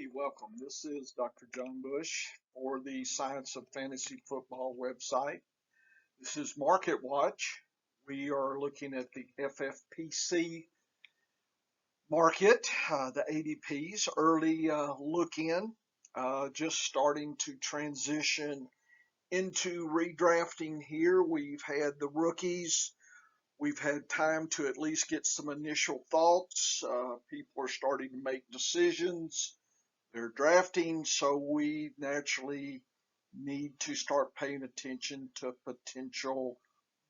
Hey, welcome. This is Dr. John Bush for the Science of Fantasy Football website. This is Market Watch. We are looking at the FFPC market, the ADPs, early look in, just starting to transition into redrafting here. We've had the rookies. We've had time to at least get some initial thoughts. People are starting to make decisions. They're drafting, so we naturally need to start paying attention to potential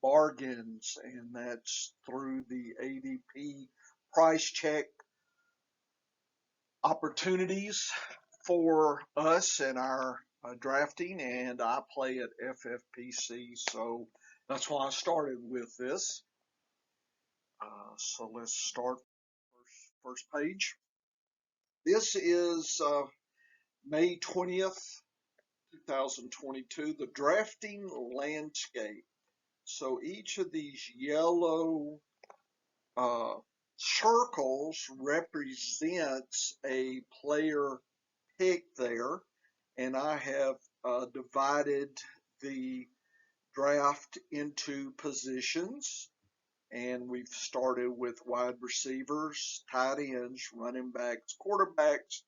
bargains, and that's through the ADP price check opportunities for us and our drafting, and I play at FFPC, so that's why I started with this. So let's start first page. This is May 20th, 2022, the drafting landscape. So each of these yellow circles represents a player pick there, and I have divided the draft into positions, and we've started with wide receivers, tight ends, running backs, quarterbacks,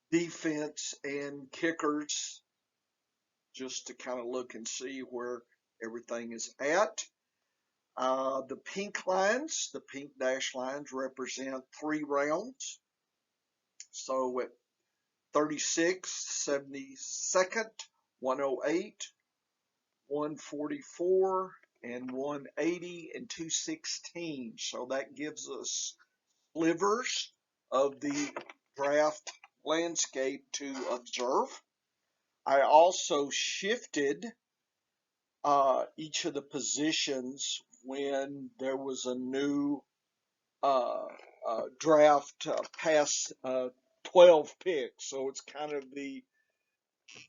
defense, and kickers, just to kind of look and see where everything is at. The pink lines, the pink dash lines, represent 3 rounds. So at 36th, 72nd, 108, 144, and 180, and 216. So that gives us slivers of the draft landscape to observe. I also shifted each of the positions when there was a new draft past 12 picks. So it's kind of the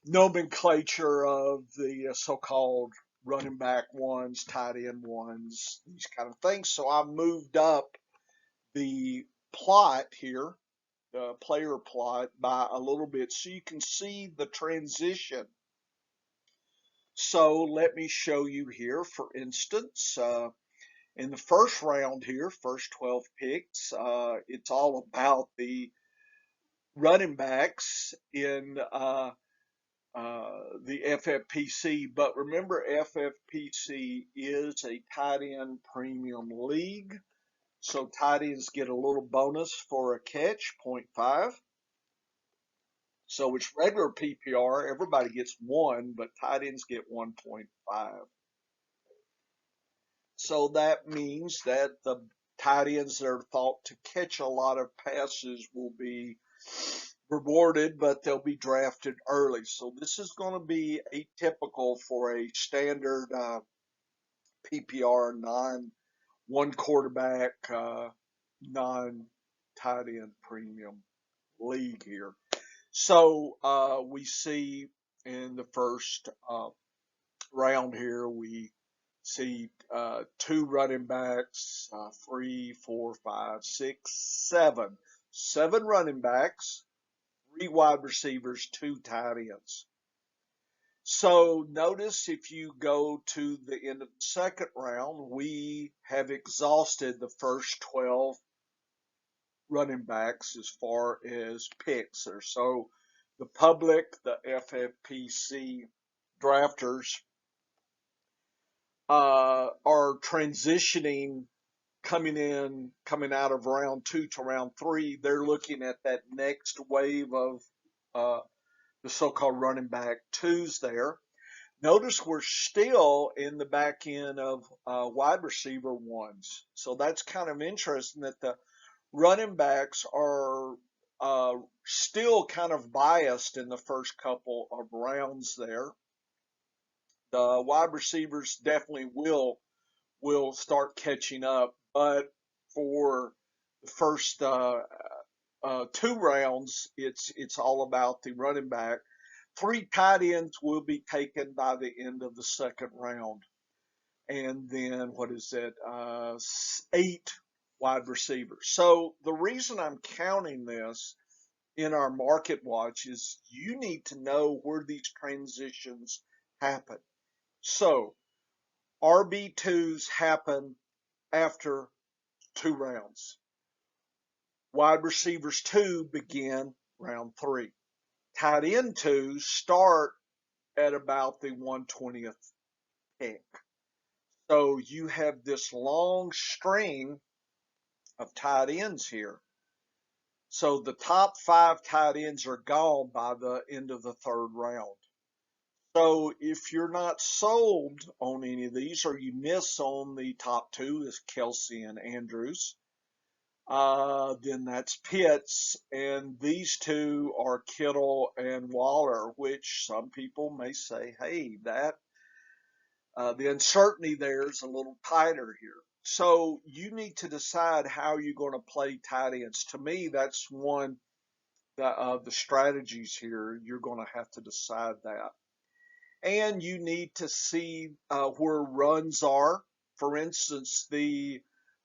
nomenclature of the so-called running back ones, tight end ones, these kind of things. So I moved up the plot here, the player plot, by a little bit so you can see the transition. So let me show you here, for instance, in the first round here, first 12 picks, it's all about the running backs in the FFPC. But remember, FFPC is a tight end premium league. So tight ends get a little bonus for a catch, 0.5. So it's regular PPR. Everybody gets 1, but tight ends get 1.5. So that means that the tight ends that are thought to catch a lot of passes will be rewarded, but they'll be drafted early. So this is going to be atypical for a standard PPR non-one quarterback, non-tight end premium league here. So we see in the first round here, we see 2 running backs, 3, 4, 5, 6, 7. 7 running backs, 3 wide receivers, 2 tight ends. So notice if you go to the end of the second round, we have exhausted the first 12 running backs as far as picks there. So the public, the FFPC drafters are transitioning, coming out of round 2 to round 3. They're looking at that next wave of the so-called running back 2s there. Notice we're still in the back end of wide receiver 1s. So that's kind of interesting that the running backs are still kind of biased in the first couple of rounds there. The wide receivers definitely will start catching up, but for the first 2 rounds, it's all about the running back. 3 tight ends will be taken by the end of the second round, and then what is it? 8 wide receivers. So the reason I'm counting this in our market watch is you need to know where these transitions happen. So RB2s happen after 2 rounds. Wide receivers 2 begin round 3. Tight end 2s start at about the 120th pick. So you have this long string of tight ends here. So the top 5 tight ends are gone by the end of the 3rd round. So if you're not sold on any of these, or you miss on the top 2, is Kelsey and Andrews, then that's Pitts, and these 2 are Kittle and Waller, which some people may say, hey, that the uncertainty there is a little tighter here. So you need to decide how you're going to play tight ends. To me, that's one of the strategies here. You're going to have to decide that. And you need to see where runs are. For instance, the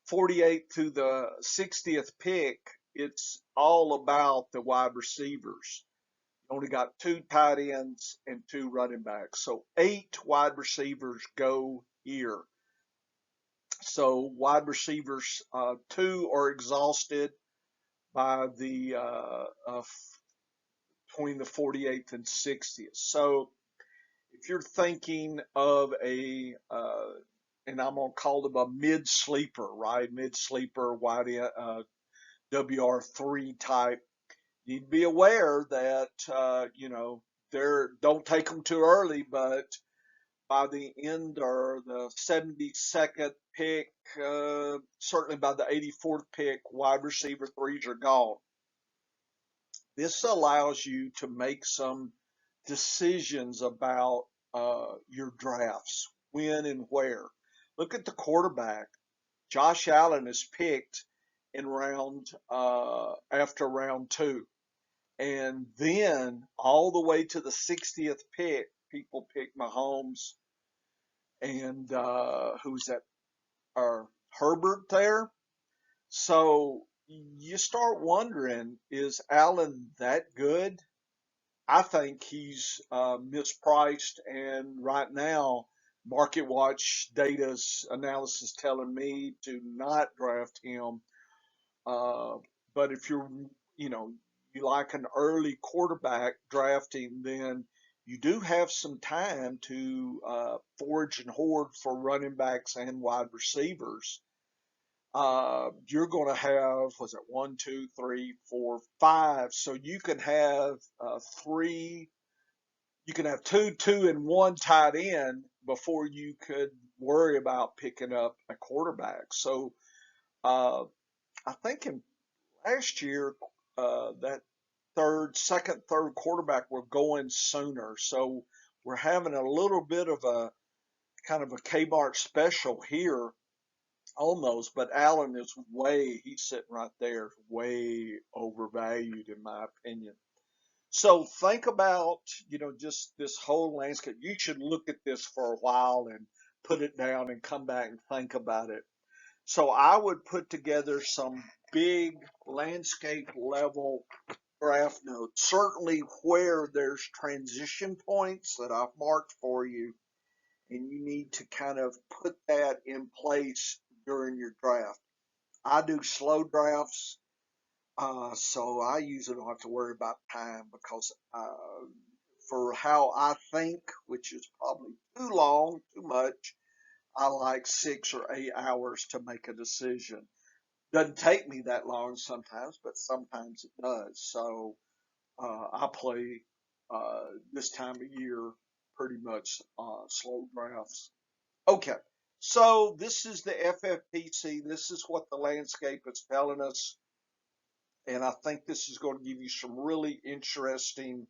48th to the 60th pick, it's all about the wide receivers. Only got 2 tight ends and 2 running backs. So 8 wide receivers go here. So wide receivers 2 are exhausted by the between the 48th and 60th. So if you're thinking of a and I'm gonna call them a mid sleeper, right? Mid sleeper, wide WR3 type. You need to be aware that don't take them too early, but by the end or the 72nd pick, certainly by the 84th pick, wide receiver 3s are gone. This allows you to make some decisions about your drafts, when and where. Look at the quarterback. Josh Allen is picked in after round 2. And then all the way to the 60th pick, people pick Mahomes and who's that? Herbert there. So you start wondering, is Allen that good? I think he's mispriced, and right now, Market Watch data's analysis telling me to not draft him. Uh, but if you like an early quarterback drafting, then you do have some time to forage and hoard for running backs and wide receivers. You're going to have, was it 1, 2, 3, 4, 5? So you can have 3, you can have 2, 2, and 1 tight end before you could worry about picking up a quarterback. So uh, I think in last year, that second, third quarterback were going sooner. So we're having a little bit of a kind of a Kmart special here almost, but Allen is he's sitting right there, way overvalued in my opinion. So think about, just this whole landscape. You should look at this for a while and put it down and come back and think about it. So I would put together some big landscape level draft notes, certainly where there's transition points that I've marked for you, and you need to kind of put that in place during your draft. I do slow drafts, so I usually don't have to worry about time because for how I think, which is probably too long, too much, I like 6 or 8 hours to make a decision. Doesn't take me that long sometimes, but sometimes it does. So I play this time of year pretty much slow drafts. Okay, so this is the FFPC. This is what the landscape is telling us. And I think this is going to give you some really interesting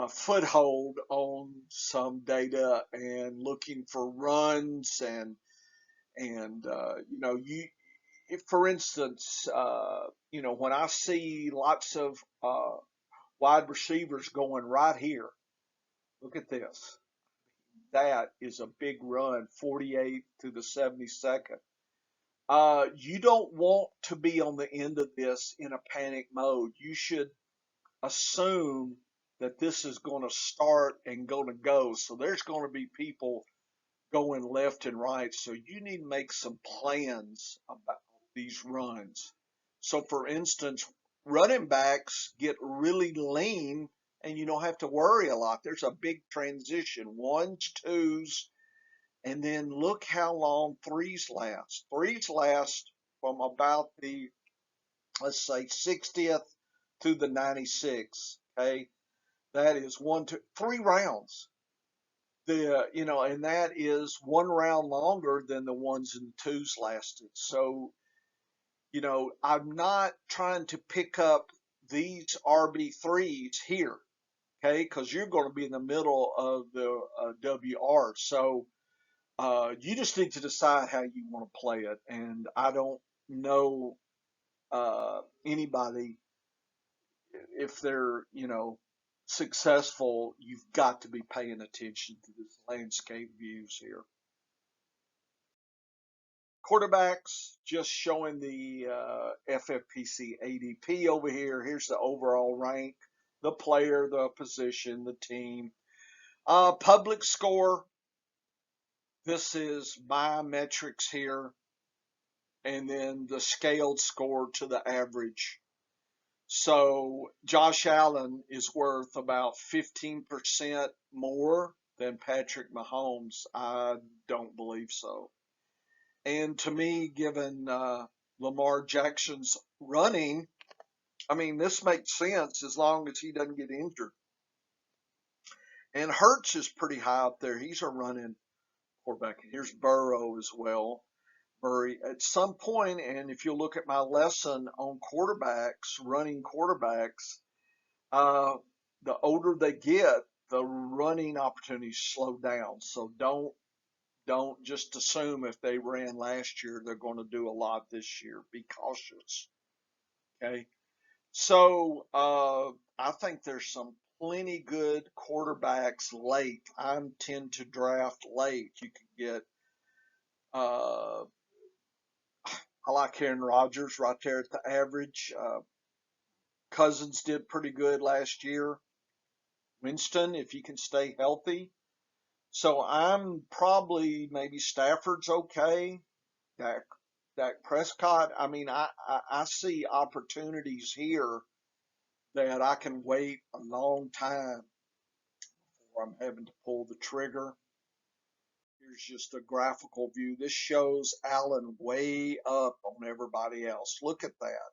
foothold on some data and looking for runs and if, for instance, when I see lots of wide receivers going right here, look at this. That is a big run, 48 to the 72nd. You don't want to be on the end of this in a panic mode. You should assume that this is going to start and going to go. So there's going to be people going left and right. So you need to make some plans about these runs. So for instance, running backs get really lean and you don't have to worry a lot. There's a big transition, ones, twos, and then look how long threes last. Threes last from about the, let's say, 60th to the 96th. Okay. That is 3 rounds. And that is 1 round longer than the ones and twos lasted. So, I'm not trying to pick up these RB3s here, okay, because you're going to be in the middle of the WR. So, you just need to decide how you want to play it. And I don't know anybody, if they're, successful, you've got to be paying attention to this landscape views here. Quarterbacks, just showing the FFPC ADP over here. Here's the overall rank, the player, the position, the team. Public score, this is my metrics here, and then the scaled score to the average. So Josh Allen is worth about 15% more than Patrick Mahomes. I don't believe so. And to me, given Lamar Jackson's running, I mean, this makes sense as long as he doesn't get injured. And Hurts is pretty high up there. He's a running quarterback. Here's Burrow as well. Murray at some point, and if you look at my lesson on quarterbacks, running quarterbacks, the older they get, the running opportunities slow down. So don't just assume if they ran last year they're going to do a lot this year. Be cautious. Okay. So I think there's some plenty good quarterbacks late. I tend to draft late. You can get I like Aaron Rodgers right there at the average. Cousins did pretty good last year. Winston, if you can stay healthy. So I'm probably maybe Stafford's okay. Dak, Dak Prescott. I mean, I see opportunities here that I can wait a long time before I'm having to pull the trigger. Here's just a graphical view. This shows Allen way up on everybody else. Look at that.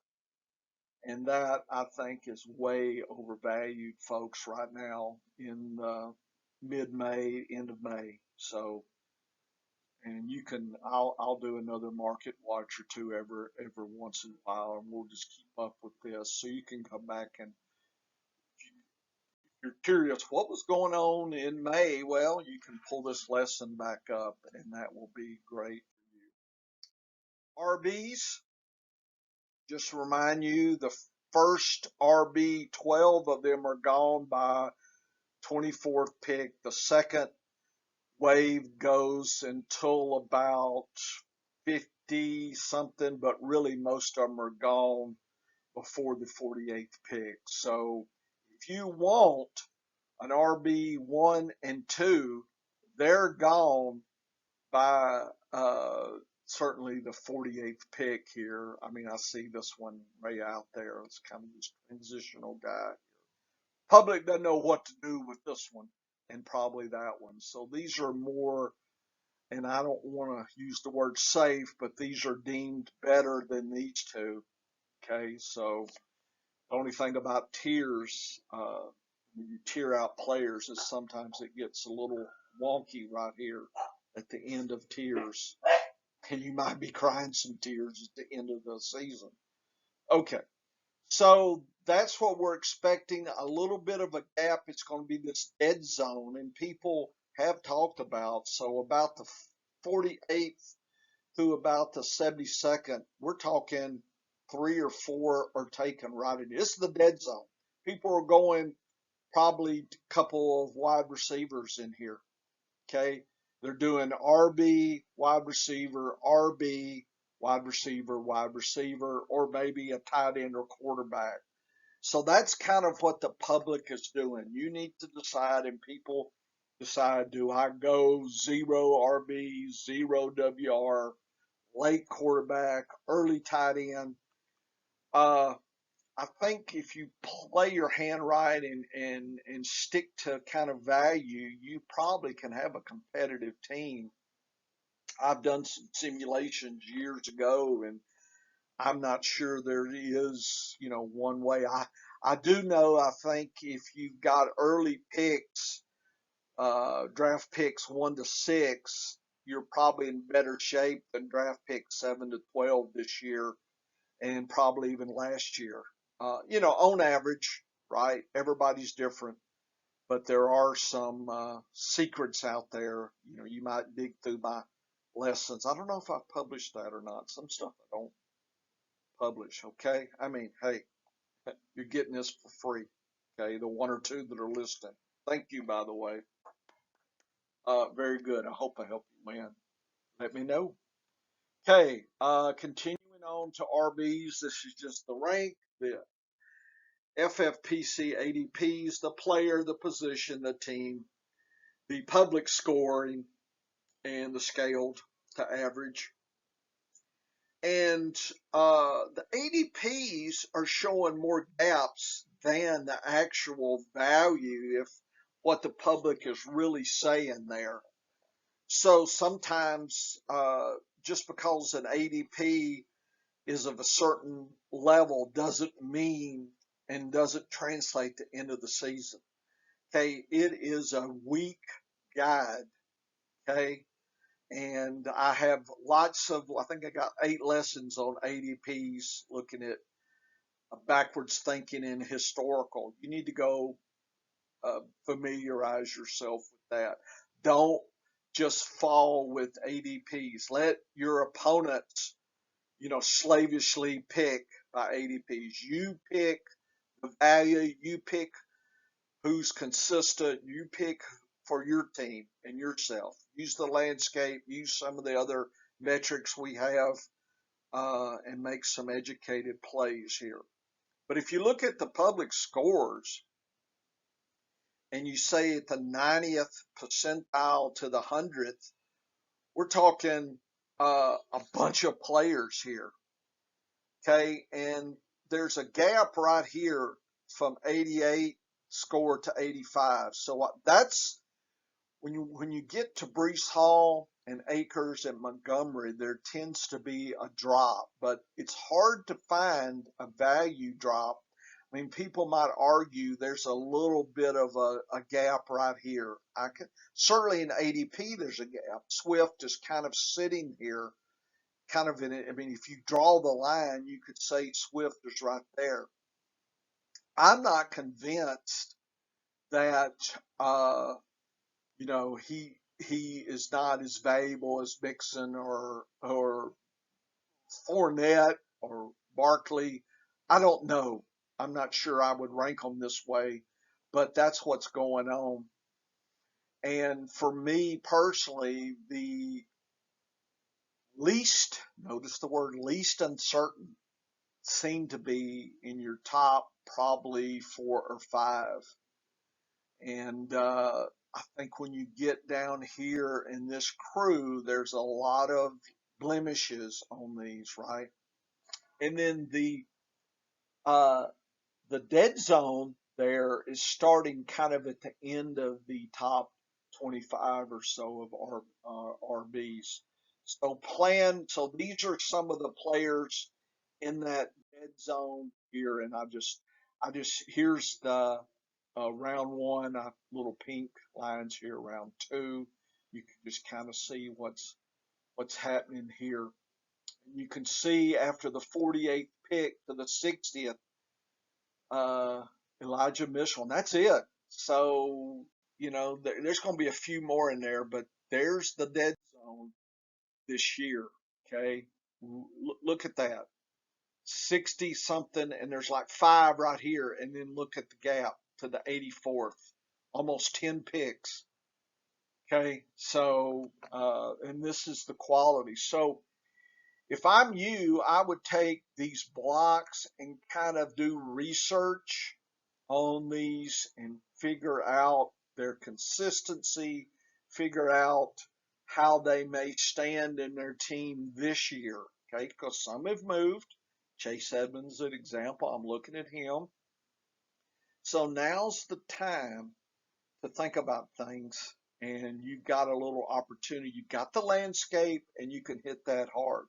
And that I think is way overvalued, folks, right now in mid-May, end of May. So, and you can, I'll do another market watch or two every once in a while, and we'll just keep up with this. So you can come back, and if you're curious what was going on in May, well, you can pull this lesson back up, and that will be great for you. RBs, just to remind you, the first RB, 12 of them are gone by 24th pick. The second wave goes until about 50 something, but really most of them are gone before the 48th pick. So if you want an RB 1 and 2, they're gone by certainly the 48th pick here. I mean, I see this one way out there. It's kind of this transitional guy. Public doesn't know what to do with this one and probably that one. So these are more, and I don't want to use the word safe, but these are deemed better than these two. Okay, so the only thing about tiers, when you tier out players, is sometimes it gets a little wonky right here at the end of tiers. And you might be crying some tears at the end of the season. Okay, so that's what we're expecting. A little bit of a gap. It's going to be this dead zone, and people have talked about. So about the 48th through about the 72nd, we're talking 3 or 4 are taken right in. This is the dead zone. People are going probably a couple of wide receivers in here. Okay. They're doing RB, wide receiver, RB, wide receiver, or maybe a tight end or quarterback. So that's kind of what the public is doing. You need to decide, and people decide, do I go zero RB, zero WR, late quarterback, early tight end? Uh, I think if you play your hand right and stick to kind of value, you probably can have a competitive team. I've done some simulations years ago, and I'm not sure there is, one way. I do know, I think if you've got early picks, draft picks 1 to 6, you're probably in better shape than draft picks 7 to 12 this year and probably even last year. On average, right? Everybody's different, but there are some secrets out there. You might dig through my lessons. I don't know if I published that or not. Some stuff I don't publish. Okay. I mean, hey, you're getting this for free. Okay. The one or two that are listening. Thank you, by the way. Very good. I hope I helped you win. Let me know. Okay. Continuing on to RBs. This is just the rank, the FFPC ADPs, the player, the position, the team, the public scoring, and the scaled to average. And the ADPs are showing more gaps than the actual value if what the public is really saying there. So sometimes just because an ADP is of a certain level doesn't mean and doesn't translate to end of the season. Okay, it is a weak guide. Okay, and I have I think I got 8 lessons on ADPs looking at backwards thinking and historical. You need to go familiarize yourself with that. Don't just fall with ADPs. Let your opponents, slavishly pick by ADPs. You pick the value, you pick who's consistent, you pick for your team and yourself. Use the landscape, use some of the other metrics we have, and make some educated plays here. But if you look at the public scores and you say at the 90th percentile to the 100th, we're talking a bunch of players here. Okay, and there's a gap right here from 88 score to 85. So that's when you get to Brees Hall and Akers and Montgomery, there tends to be a drop, but it's hard to find a value drop. I mean, people might argue there's a little bit of a gap right here. Certainly in ADP there's a gap. Swift is kind of sitting here, kind of in it. I mean, if you draw the line, you could say Swift is right there. I'm not convinced that he is not as valuable as Mixon or Fournette or Barkley. I don't know. I'm not sure I would rank them this way, but that's what's going on. And for me personally, the notice the word least uncertain, seem to be in your top probably 4 or 5. And I think when you get down here in this crew, there's a lot of blemishes on these, right? And then uh, the dead zone there is starting kind of at the end of the top 25 or so of our RBs. So these are some of the players in that dead zone here, and here's the round one, little pink lines here, round two. You can just kind of see what's happening here. You can see after the 48th pick to the 60th, uh, Elijah Mitchell, and that's it. So, there's going to be a few more in there, but there's the dead zone this year. Okay. Look at that. 60 something, and there's like 5 right here. And then look at the gap to the 84th, almost 10 picks. Okay. So, and this is the quality. So if I'm you, I would take these blocks and kind of do research on these and figure out their consistency, figure out how they may stand in their team this year. Okay, because some have moved. Chase Edmonds, an example, I'm looking at him. So now's the time to think about things, and you've got a little opportunity. You've got the landscape, and you can hit that hard.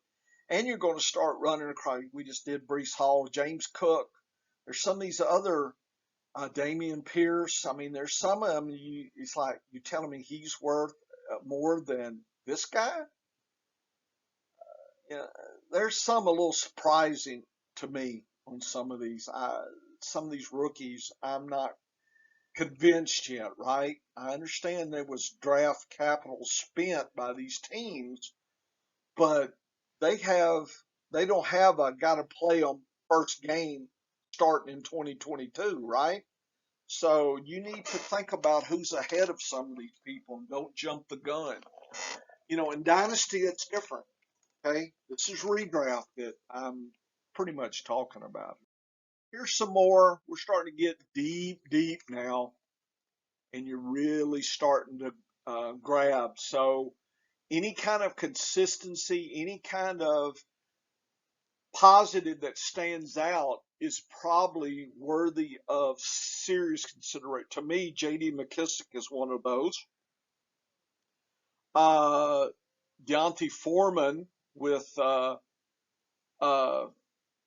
And you're going to start running across. We just did Brees Hall, James Cook. There's some of these other Damian Pierce. I mean, there's some of them. It's like you telling me he's worth more than this guy. Yeah, there's some a little surprising to me on some of these. Some of these rookies, I'm not convinced yet, right? I understand there was draft capital spent by these teams, but they have they don't have a got to play on first game starting in 2022, right? So you need to think about who's ahead of some of these people and don't jump the gun. In Dynasty, it's different. Okay, this is redraft that I'm pretty much talking about. Here's some more. We're starting to get deep, deep now, and you're really starting to grab. So any kind of consistency, any kind of positive that stands out is probably worthy of serious consideration. To me, J.D. McKissick is one of those. Uh, Deontay Foreman with uh,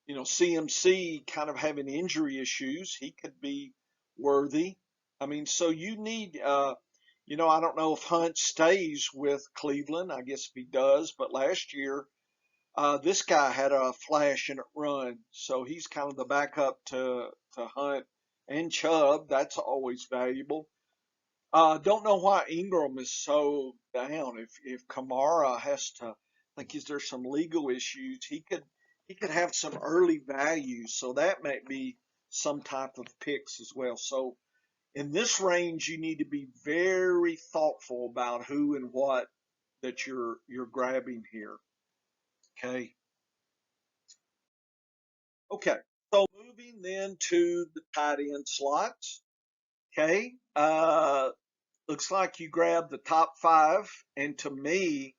CMC kind of having injury issues, he could be worthy. I mean, so you need, I don't know if Hunt stays with Cleveland. I guess if he does, but last year, this guy had a flash in it run, so he's kind of the backup to Hunt and Chubb. That's always valuable. Don't know why Ingram is so down. If Kamara has to, like, is there some legal issues? He could have some early value, so that might be some type of picks as well. So in this range, you need to be very thoughtful about who and what that you're grabbing here. Okay. Okay. So moving then to the tight end slots. Okay. Looks like you grabbed the top five, and to me,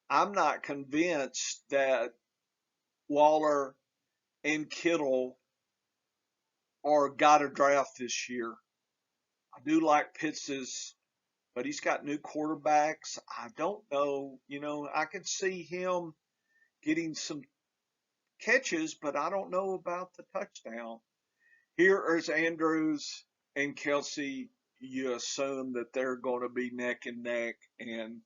I'm not convinced that Waller and Kittle are got a draft this year. I do like Pitts's, but he's got new quarterbacks. I don't know. I could see him getting some catches, but I don't know about the touchdown. Here is Andrews and Kelsey. You assume that they're going to be neck and neck, and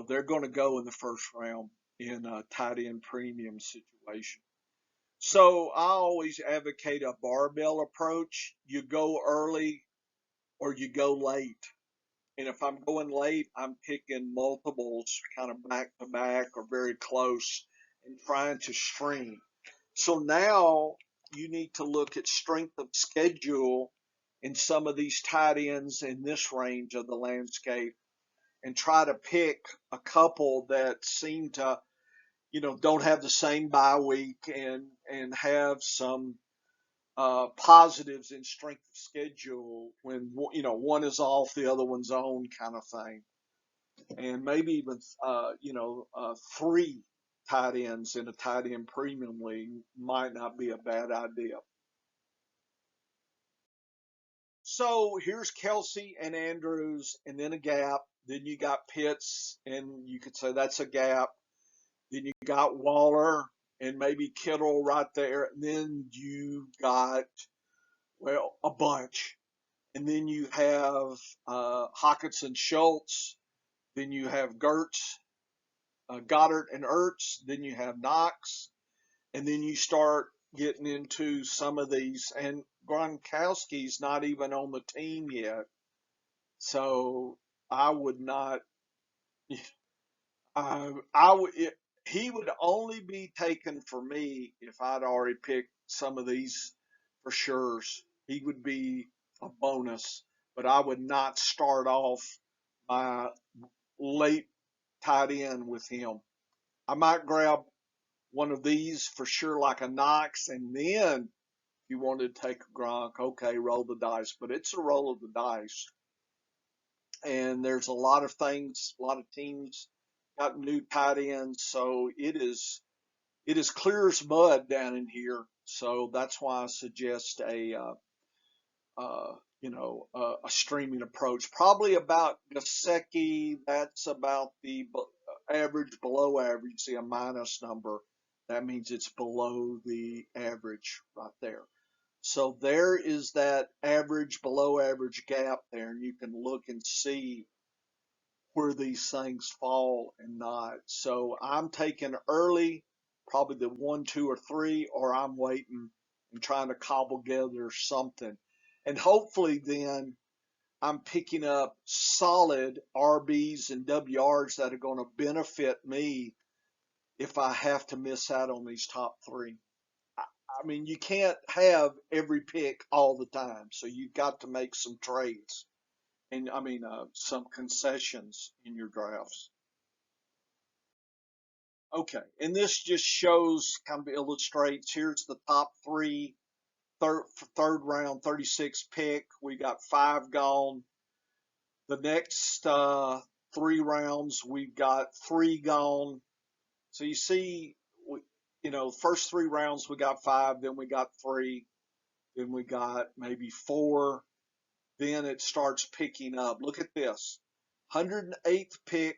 they're going to go in the first round in a tight end premium situation. So I always advocate a barbell approach. You go early or you go late. And if I'm going late, I'm picking multiples kind of back to back or very close and trying to string. So now you need to look at strength of schedule in some of these tight ends in this range of the landscape and try to pick a couple that seem to, don't have the same bye week and have some positives in strength of schedule when one is off, the other one's on kind of thing, and maybe even three tight ends in a tight end premium league might not be a bad idea. So here's Kelsey and Andrews, and then a gap. Then you got Pitts, and you could say that's a gap. Then you got Waller and maybe Kittle right there. And then you got, well, a bunch. And then you have Hawkinson Schultz. Then you have Gertz, Goddard and Ertz. Then you have Knox. And then you start getting into some of these. And Gronkowski's not even on the team yet. So I would not. I would. He would only be taken for me if I'd already picked some of these for sure. He would be a bonus, but I would not start off my late tight end with him. I might grab one of these for sure, like a Knox, and then if you wanted to take a Gronk, okay, roll the dice. But it's a roll of the dice, and there's a lot of things, a lot of teams got new tight ends, so it is clear as mud down in here. So that's why I suggest uh, a streaming approach. Probably about Gasecki, that's about the average, below average. See a minus number, that means it's below the average right there. So there is that average, below average gap there, and you can look and see where these things fall and not. So I'm taking early, probably the 1, 2, or 3, or I'm waiting and trying to cobble together something. And hopefully then I'm picking up solid RBs and WRs that are going to benefit me if I have to miss out on these top three. I mean, you can't have every pick all the time, so you've got to make some trades and some concessions in your drafts. Okay, and this just shows, kind of illustrates. Here's the top three, third round, 36 pick. We got 5 gone. The next 3 rounds, we've got 3 gone. So you see, first 3 rounds we got 5, then we got 3, then we got maybe 4. Then it starts picking up. Look at this, 108th pick.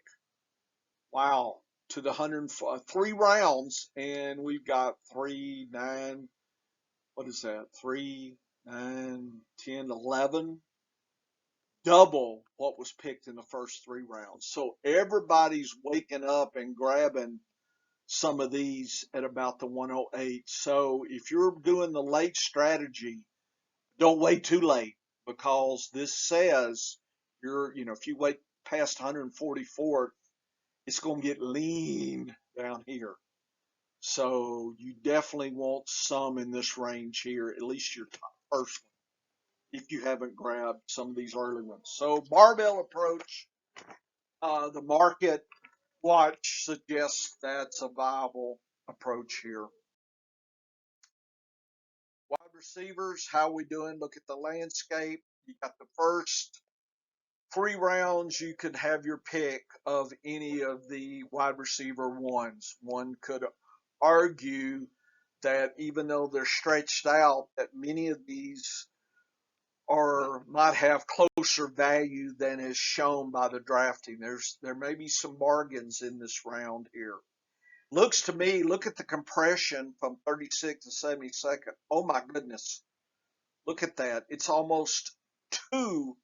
Wow, to the 104, 3 rounds, and we've got 3, 9. What is that? 3, 9, 10, 11. Double what was picked in the first 3 rounds. So everybody's waking up and grabbing some of these at about the 108. So if you're doing the late strategy, don't wait too late, because this says if you wait past 144, it's going to get lean down here. So you definitely want some in this range here, at least your top first one, if you haven't grabbed some of these early ones. So barbell approach, the market watch suggests that's a viable approach here. Wide receivers, how we doing? Look at the landscape. You got the first 3 rounds, you could have your pick of any of the wide receiver ones. One could argue that even though they're stretched out, that many of these might have closer value than is shown by the drafting. There may be some bargains in this round here. Looks to me, look at the compression from 36 to 72nd. Oh my goodness. Look at that. It's almost 2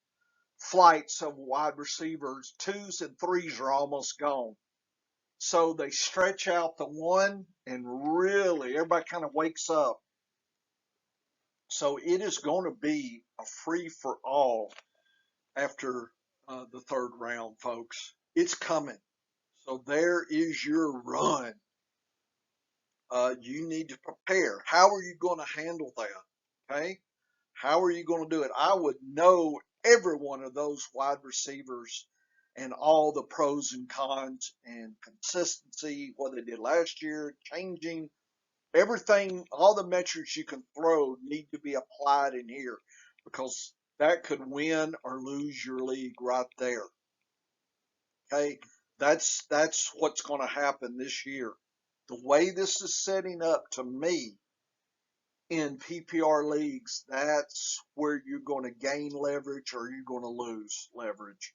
flights of wide receivers. 2s and 3s are almost gone. So they stretch out the one, and really everybody kind of wakes up. So it is going to be a free for all after the 3rd round, folks. It's coming. So there is your run. You need to prepare. How are you going to handle that? Okay. How are you going to do it? I would know every one of those wide receivers and all the pros and cons and consistency, what they did last year, changing everything, all the metrics you can throw need to be applied in here, because that could win or lose your league right there. Okay, that's what's going to happen this year. The way this is setting up, to me, in PPR leagues, that's where you're going to gain leverage or you're going to lose leverage.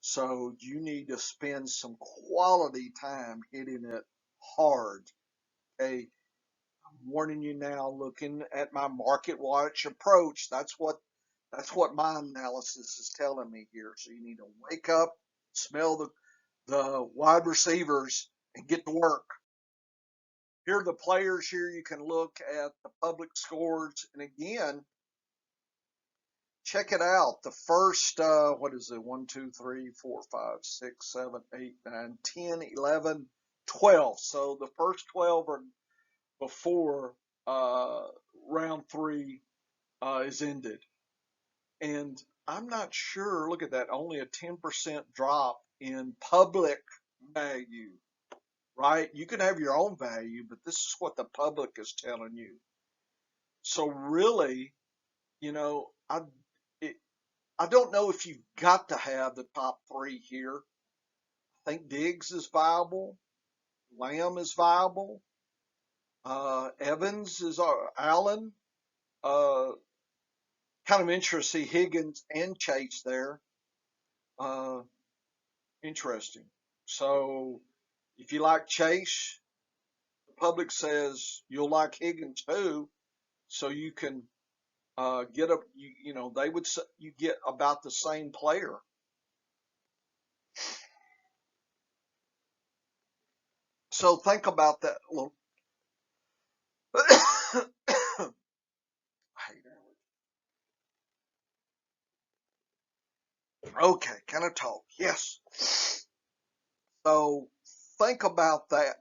So you need to spend some quality time hitting it hard. Okay, I'm warning you now. Looking at my market watch approach, that's what my analysis is telling me here. So you need to wake up, smell the wide receivers, and get to work. Here are the players. Here you can look at the public scores, and again, check it out. The first, what is it? 1, 2, 3, 4, 5, 6, 7, 8, 9, 10, 11, 12. So the first 12 are before round 3 is ended. And I'm not sure, look at that, only a 10% drop in public value. right? You can have your own value, but this is what the public is telling you. So really, you know, it, I don't know if you've got to have the top three here. I think Diggs is viable, Lamb is viable, Evans is Allen. Uh, Kind of interesting. Higgins and Chase there. Uh, Interesting. So if you like Chase, the public says you'll like Higgins too. So you can get a you know they would say you get about the same player. So think about that. Okay, can I talk? Yes. So think about that.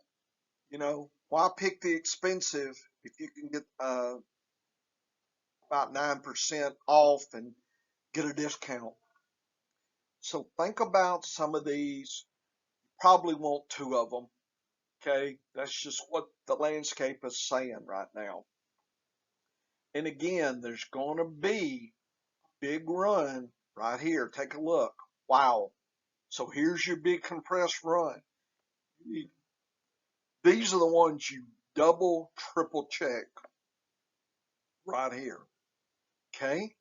Why pick the expensive if you can get about 9% off and get a discount? So think about some of these. Probably want two of them. Okay, that's just what the landscape is saying right now. And again, there's going to be a big run right here. Take a look. Wow. So here's your big compressed run. These are the ones you double, triple check right here. Okay.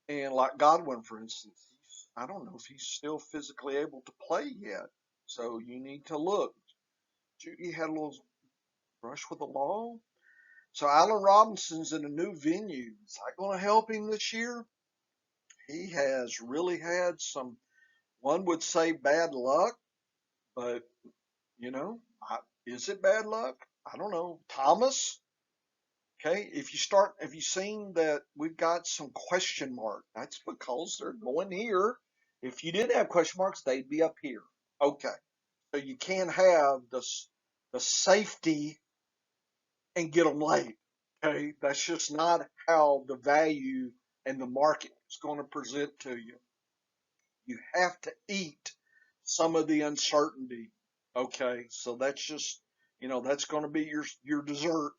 And like Godwin, for instance, I don't know if he's still physically able to play yet. So you need to look. Judy had a little brush with the law. So Allen Robinson's in a new venue. Is that going to help him this year? He has really had some, one would say bad luck, but you know, is it bad luck? I don't know. Thomas, okay, have you seen that we've got some question mark? That's because they're going here. If you didn't have question marks, they'd be up here. Okay, so you can't have the safety and get them late. Okay, that's just not how the value and the market is going to present to you. You have to eat some of the uncertainty. Okay, so that's just that's going to be your dessert,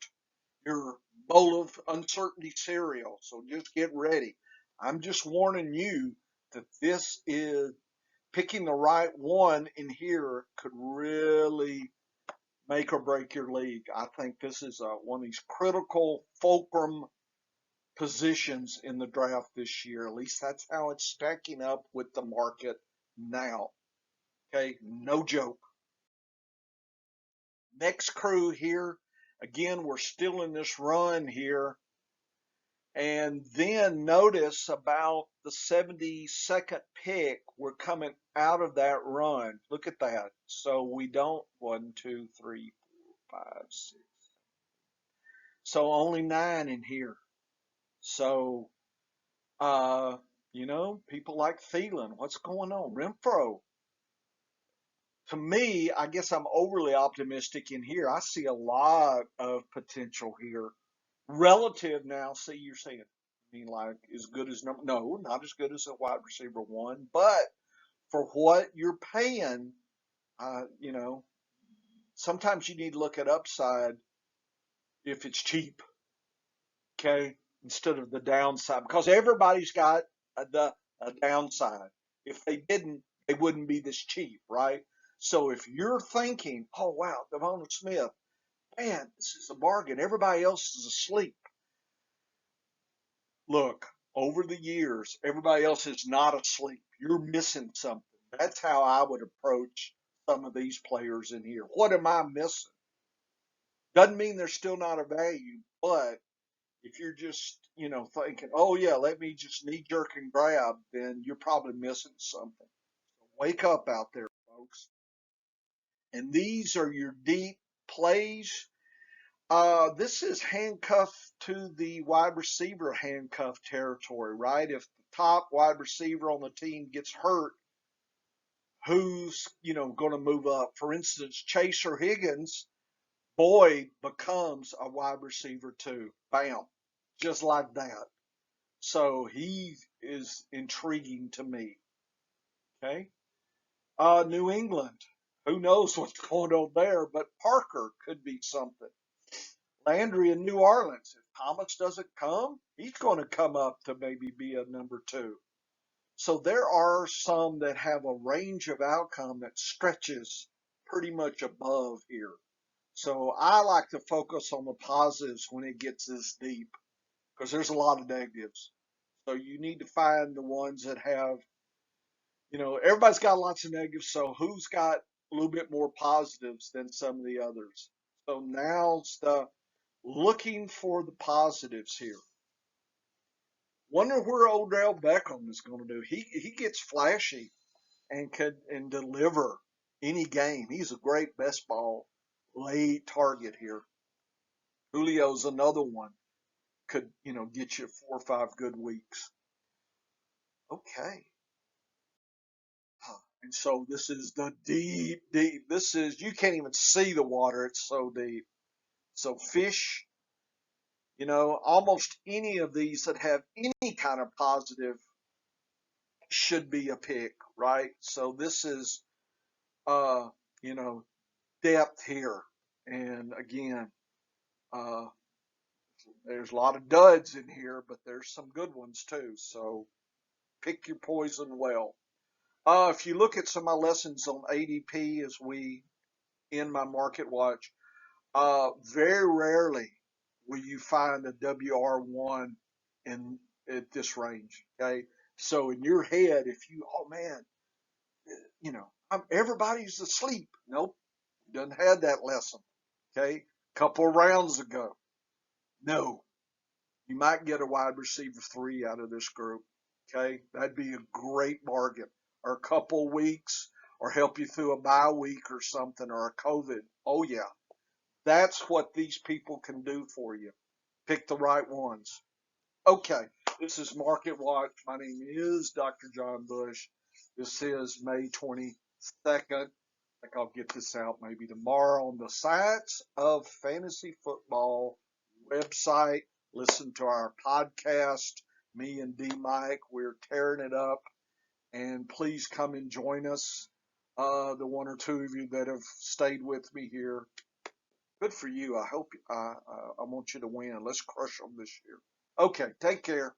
your bowl of uncertainty cereal. So just get ready. I'm just warning you that this is picking the right one in here could really make or break your league. I think this is one of these critical fulcrum positions in the draft this year. At least that's how it's stacking up with the market now. Okay, no joke. Next crew here. Again, we're still in this run here. And then notice about the 72nd pick, we're coming out of that run. Look at that. So we don't, 1, 2, 3, 4, 5, 6. So only 9 in here. So, people like Thielen. What's going on? Renfro. To me, I guess I'm overly optimistic in here. I see a lot of potential here. Relative now, see, you're saying, I mean, like as good as no, not as good as a wide receiver one, but for what you're paying, uh, you know, sometimes you need to look at upside if it's cheap, okay, instead of the downside, because everybody's got a downside. If they didn't, they wouldn't be this cheap, right? So if you're thinking, oh wow, Devonta Smith, man, this is a bargain. Everybody else is asleep. Look, over the years, everybody else is not asleep. You're missing something. That's how I would approach some of these players in here. What am I missing? Doesn't mean there's still not a value, but if you're just, thinking, oh yeah, let me just knee jerk and grab, then you're probably missing something. So wake up out there, folks. And these are your deep plays. This is handcuffed to the wide receiver handcuff territory, right? If the top wide receiver on the team gets hurt, who's, going to move up? For instance, Chase or Higgins, Boyd becomes a wide receiver too. Bam. Just like that. So he is intriguing to me. Okay. New England. Who knows what's going on there? But Parker could be something. Landry in New Orleans. If Thomas doesn't come, he's going to come up to maybe be a number two. So there are some that have a range of outcome that stretches pretty much above here. So I like to focus on the positives when it gets this deep because there's a lot of negatives. So you need to find the ones that have, everybody's got lots of negatives. So who's got a little bit more positives than some of the others? So now's the looking for the positives here. Wonder where Odell Beckham is going to do. He gets flashy and could and deliver any game. He's a great best ball late target here. Julio's another one. Could, get you 4 or 5 good weeks. Okay. And so this is the deep, deep. This is, you can't even see the water. It's so deep. So fish, almost any of these that have any kind of positive should be a pick, right? So this is, uh, you know, depth here. And again, uh, there's a lot of duds in here, but there's some good ones too. So pick your poison well. If you look at some of my lessons on ADP as we end my market watch, very rarely will you find a WR1 in at this range. Okay. So in your head, if you, oh man, everybody's asleep. Nope. Doesn't have that lesson. Okay. Couple of rounds ago. No. You might get a wide receiver 3 out of this group. Okay. That'd be a great bargain. Or a couple weeks, or help you through a bye week or something, or a COVID. Oh yeah. That's what these people can do for you. Pick the right ones. Okay, this is Market Watch. My name is Dr. John Bush. This is May 22nd. I think I'll get this out maybe tomorrow on the Science of Fantasy Football website. Listen to our podcast. Me and D Mike, we're tearing it up. And please come and join us. The one or two of you that have stayed with me here. Good for you. I hope I want you to win. Let's crush them this year. Okay, take care.